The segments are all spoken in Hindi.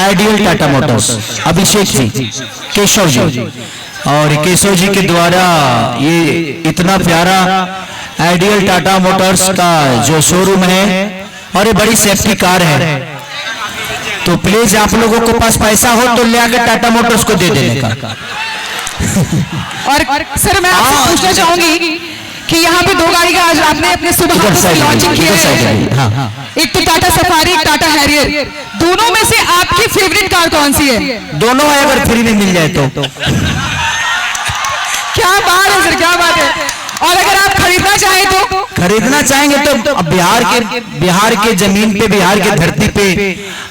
आइडियल टाटा मोटर्स, अभिषेक जी, केशव जी, और केशव जी के द्वारा ये इतना प्यारा आइडियल टाटा मोटर्स का जो शोरूम है, और ये बड़ी सेफ्टी कार है, तो प्लीज आप लोगों के पास पैसा हो तो ले आकर टाटा मोटर्स को दे देने का। और सर मैं आपसे पूछना चाहूंगी कि यहाँ पे दो गाड़ी का आज आपने अपने सुबह लॉन्चिंग किया है, एक तो टाटा सफारी, एक टाटा हैरियर, दोनों में से आपकी फेवरेट कार कौन सी है? दोनों है, अगर फ्री में मिल जाए तो। क्या बात है सर, क्या बात है। और अगर आप खरीदना चाहें तो? खरीदना चाहेंगे तो अब बिहार के जमीन पे, बिहार के धरती पे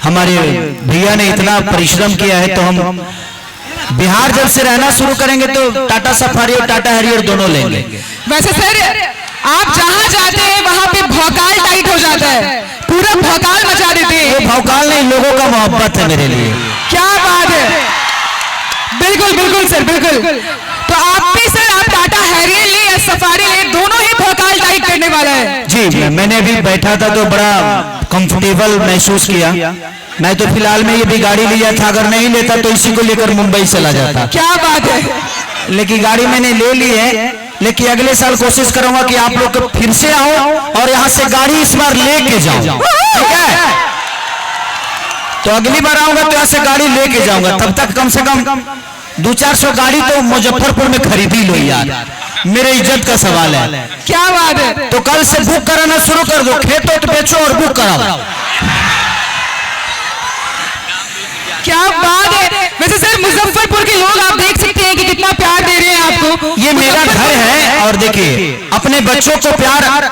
हमारे भैया ने इतना परिश्रम किया है, तो हम बिहार जब से रहना शुरू करेंगे तो टाटा सफारी और टाटा हैरियर दोनों लेंगे। वैसे सर आप जहाँ जाते हैं वहाँ पे भौकाल टाइट हो जाता है, पूरा भौकाल मचा देते हैं। वो भौकाल नहीं, लोगों का मोहब्बत है मेरे लिए। क्या बात है, बिल्कुल बिल्कुल सर, बिल्कुल। तो आप भी सर, आप टाटा हैरियर ले या सफारी ले, दोनों ही भौकाल टाइट करने वाला है। जी, मैंने अभी बैठा था तो बड़ा कंफर्टेबल महसूस किया। मैं तो फिलहाल में ये भी गाड़ी लिया था, अगर नहीं लेता तो इसी को लेकर मुंबई चला जाता। क्या बात है। लेकिन गाड़ी मैंने ले ली है, लेकिन अगले साल कोशिश करूंगा कि आप लोग फिर से आओ और यहाँ से गाड़ी इस बार लेके जाओ, ठीक है? तो अगली बार आऊंगा तो यहाँ से गाड़ी लेके जाऊंगा, तब तक कम से कम 200-400 गाड़ी तो मुजफ्फरपुर में खरीद ही लो यार, मेरे इज्जत का सवाल है। क्या बात है। तो कल से बुक कराना शुरू कर दो, खेतों तो बेचो और बुक कराओ। क्या बात है। वैसे सर मुजफ्फरपुर के लोग आप देख सकते हैं कि कितना प्यार दे रहे हैं आपको। ये मेरा घर है, और देखिए अपने बच्चों को प्यार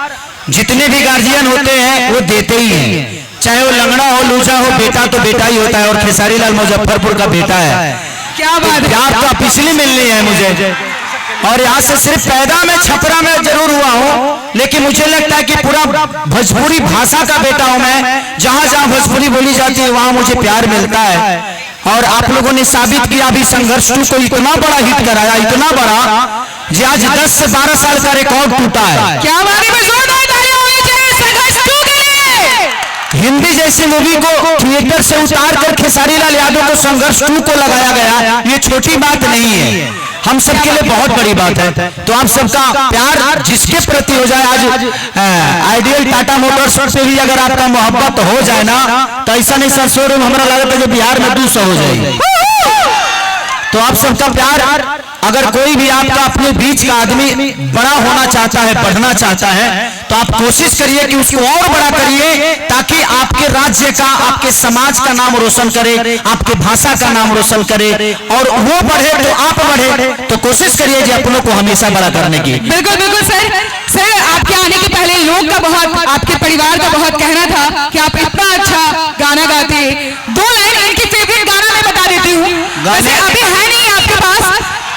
जितने भी गार्जियन होते हैं वो देते ही हैं, चाहे वो लंगड़ा हो, लूजा हो, बेटा तो बेटा ही होता है, और खेसारी लाल मुजफ्फरपुर का बेटा है। क्या बात है। प्यार तो आप इसलिए मिलनी है मुझे, और यहाँ से सिर्फ पैदा में छपरा में जरूर हुआ हूँ, लेकिन मुझे लगता है कि पूरा भोजपुरी भाषा का बेटा हूँ मैं। जहाँ जहाँ भोजपुरी बोली जाती है वहाँ मुझे प्यार मिलता है, और आप लोगों ने साबित किया अभी संघर्ष 2 को इतना बड़ा हिट कराया, इतना बड़ा जी, आज 10 से 12 साल का रिकॉर्ड टूटा है। क्या बात है। संघर्ष 2 के लिए हिंदी जैसी मूवी को थिएटर से उतार कर खेसारी लाल यादव को संघर्ष 2 को लगाया गया, ये छोटी बात नहीं है, हम सबके लिए बहुत बड़ी बात है। तो आप सबका प्यार जिसके प्रति हो जाए, आज आइडियल टाटा मोटर्स से भी अगर आपका मोहब्बत हो जाए ना, तो ऐसा नहीं सर शोरूम हमारा लगता है जो बिहार में 200 हो जाएगी। तो आप सबका प्यार, अगर कोई भी आपका अपने बीच का आदमी बड़ा होना चाहता है, बढ़ना चाहता है, तो आप कोशिश करिए कि उसको और बड़ा करिए, ताकि आपके राज्य का, आपके समाज का नाम रोशन करे, आपके भाषा का नाम रोशन करे, और वो बढ़े तो आप बढ़े। तो कोशिश करिए जी अपनों को हमेशा बड़ा करने की। बिल्कुल बिल्कुल सर। सर आपके आने के पहले लोग का बहुत, आपके परिवार का बहुत कहना था कि आप इतना अच्छा गाना गाते हैं। 2 लाइन इनकी फेवरेट गाना मैं बता देती हूँ, वैसे अभी है नहीं आपके पास,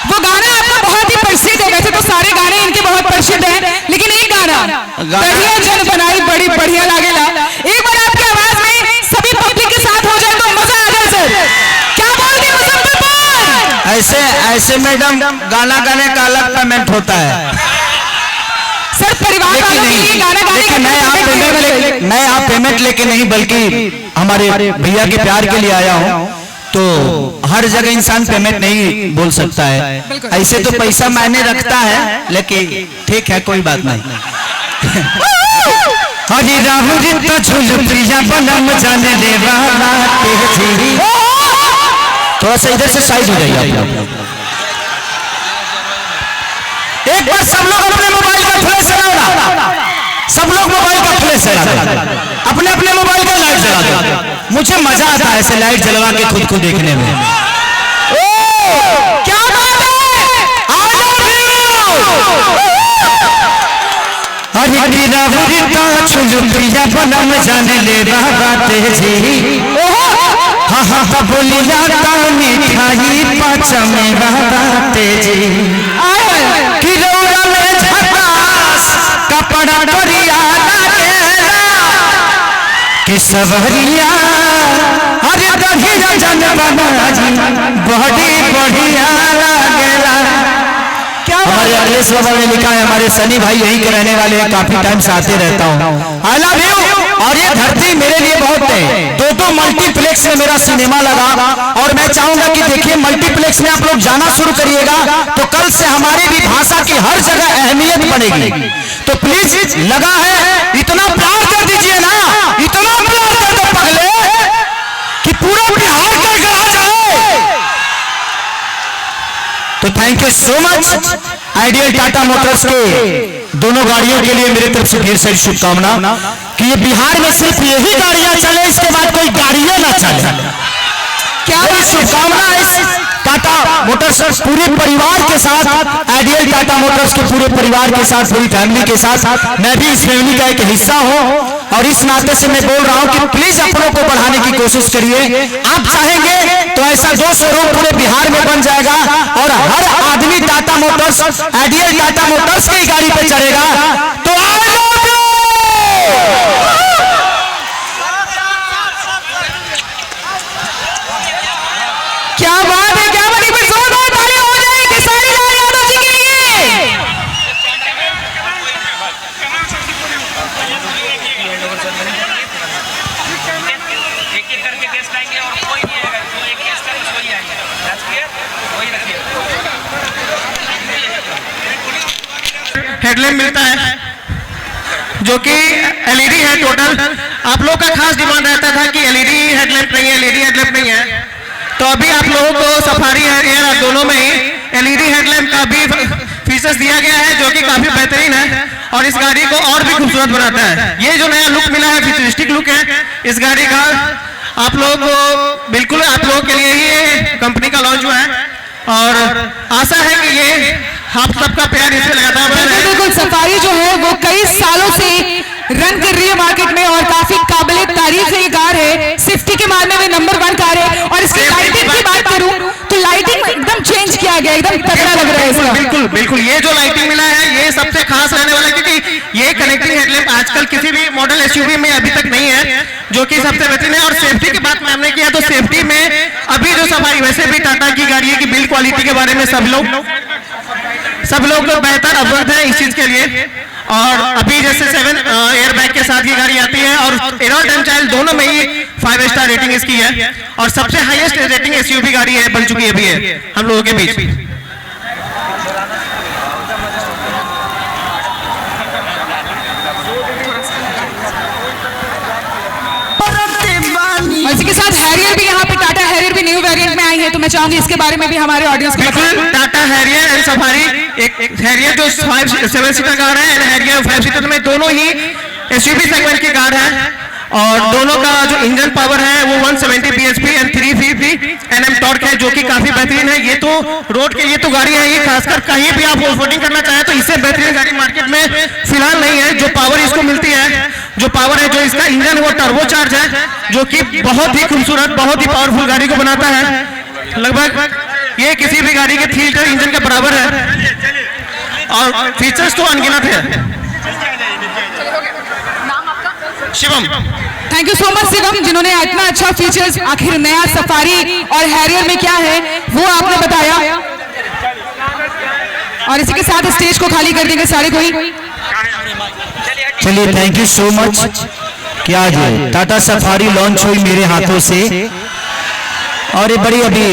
वो गाना आपका बहुत ही प्रसिद्ध है। वैसे तो सारे गाने इनके बहुत प्रसिद्ध हैं, लेकिन एक गाना बढ़िया जन बनाई बड़ी बढ़िया लागेला, एक बार आपकी आवाज में सभी पब्लिक के साथ हो जाए तो मजा आ जाए सर। क्या बोलते हैं मुजफ्फरपुर? ऐसे मैडम गाना गाने का अलग पेमेंट होता है सर, परिवार वालों के लिए गाना गाने का मैं यहाँ पेमेंट लेके नहीं, बल्कि हमारे भैया के प्यार के लिए आया हूँ। तो हर जगह इंसान पेमेंट नहीं बोल सकता है, ऐसे तो पैसा मायने रखता है, लेकिन ठीक है कोई बात नहीं। हरी राहुल तो झूल प्रिया बनम जाने देवा तेजी। थोड़ा सा इधर से साइड हो जाइए आप। एक बार सब लोग अपने मोबाइल का फ्लैश जलाओ, सब लोग मोबाइल का फ्लैश जलाओ, अपने अपने मोबाइल का लाइट जला दो। मुझे मजा आता है ऐसे लाइट जलवा के खुद को देखने में। क्या बात है। हरी राहुल छुलू प्रिया बनम जाने ले बाबा तेजी। हाँ बोलिया मिठाई पाच में बाबा तेजी। कपड़ा करिया के सवरिया, अरे दहिया जन बनाजी बड़ी बढ़िया लागेला। हमारे अखिलेश बाबा ने लिखा है, हमारे सनी भाई यहीं के रहने वाले हैं, काफी टाइम से आते रहता हूँ। I love you. और ये धरती मेरे लिए बहुत है। दो मल्टीप्लेक्स में मेरा सिनेमा लगा और मैं चाहूंगा कि देखिए मल्टीप्लेक्स में आप लोग जाना शुरू करिएगा तो कल से हमारी भी भाषा की हर जगह अहमियत बढ़ेगी। तो प्लीज लगा है इतना प्यार कर दीजिए ना, इतना प्यार कर दो पगले कि पूरा बिहार गड़गड़ा जाए। तो thank you so much. Ideal Tata Motors के दोनों गाड़ियों के लिए मेरी तरफ से ढेर सारी शुभकामना कि ये बिहार में सिर्फ यही गाड़ियां चले, इसके बाद कोई गाड़ियां ना चले। क्या शुभकामना है टाटा मोटर्स पूरे परिवार के साथ, आइडियल टाटा मोटर्स के पूरे परिवार के साथ, पूरी फैमिली के साथ। मैं भी इस फैमिली का एक हिस्सा हूं और इस नाते से मैं बोल रहा हूं कि प्लीज अपनों को बढ़ाने की कोशिश करिए। आप चाहेंगे तो ऐसा 2 शोरूम पूरे बिहार में बन जाएगा और हर आदमी Tata Motors, ideal Tata Motors की गाड़ी पे चढ़ेगा। तो क्या बात है, क्या बात है, जोरदार तालियां हो जाए खेसारी लाल यादव जी के लिए। एक-एक करके गेस्ट आएंगे और कोई नहीं आएगा, जो एक गेस्ट है वही आएंगे। दैट्स क्लियर, वही रखिए। हेडलैम्प मिलता है जो कि एलईडी है टोटल। आप लोग का खास डिमांड रहता था कि एलईडी हेडलैम्प नहीं है, एलईडी हेडलैम्प नहीं है, तो अभी आप लोगों को सफारी हैरियर दोनों में ही एलईडी हेडलैम्प का भी फीचर्स दिया गया है जो कि काफी बेहतरीन है और इस गाड़ी को और भी खूबसूरत बनाता है। ये जो नया लुक मिला है, फ्यूचरिस्टिक लुक है इस गाड़ी का। आप लोगों को बिल्कुल आप लोगों के लिए ही कंपनी का लॉन्च हुआ है और आशा है कि ये आप सबका प्यार इसमें लगातार बना रहे। बिल्कुल सफारी जो है वो कई सालों से रन कर रही है मार्केट में और काफी काबिल तारीफ है ये कार है। सेफ्टी के मामले में नंबर 1 कार है और इसकी लाइटिंग की बात करूं तो लाइटिंग एकदम चेंज किया गया, एकदम तगड़ा लग रहा है इसका। बिल्कुल बिल्कुल ये जो लाइटिंग मिला है ये सबसे खास रहने वाला है क्योंकि ये कनेक्टिंग हेडलैम्प आजकल किसी भी मॉडल एसयूवी में अभी तक नहीं है, जो कि सबसे बेहतरीन है। और सेफ्टी की बात हमने किया तो सेफ्टी में अभी जो सफारी, वैसे भी टाटा की गाड़ी है कि बिल्ड क्वालिटी के बारे में सब लोग बेहतर अवगत है इस चीज के लिए। और अभी जैसे 7 एयर बैग के साथ ये गाड़ी आती है और एरोल्ट एंड चाइल्ड दोनों में ही 5 स्टार रेटिंग इसकी है और सबसे हाईएस्ट रेटिंग एसयूवी गाड़ी है, बन चुकी है अभी है हम लोगों के बीच। और इसके साथ हैरियर भी यहाँ पे टाटा हैरियर भी न्यू वेरिएंट में आई है, तो मैं चाहूंगी इसके बारे में भी हमारे ऑडियंस को बिल्कुल। टाटा हैरियर एंड सफारी, एक हैरियर जो 7 सीटर कार है एंड हैरियर 5 सीटर में दोनों ही एसयूवी सेगमेंट की कार है और दोनों का जो इंजन पावर है वो 170 bhp एंड 350 Nm टॉर्क है जो कि काफी बेहतरीन है। ये तो रोड के लिए तो गाड़ी है, ये खासकर कहीं भी आप ऑफरोडिंग करना चाहे तो इससे बेहतरीन गाड़ी मार्केट में फिलहाल नहीं है। जो पावर इसको मिलती है, जो पावर है, जो इसका इंजन है वो टर्बोचार्ज है जो कि बहुत ही खूबसूरत, बहुत ही पावरफुल गाड़ी को बनाता है। लगभग ये किसी भी गाड़ी के 3 लीटर इंजन के बराबर है और फीचर्स तो अनगिनत है। Shivam, thank you so much Shivam, जिन्होंने इतना अच्छा फीचर्स आखिर नया सफारी और हैरियर में क्या है वो आपने बताया। और इसी के साथ स्टेज को खाली कर देंगे सारे कोई। चलिए थैंक यू सो मच। क्या आज टाटा सफारी लॉन्च हुई मेरे हाथों से और ये बड़ी अभी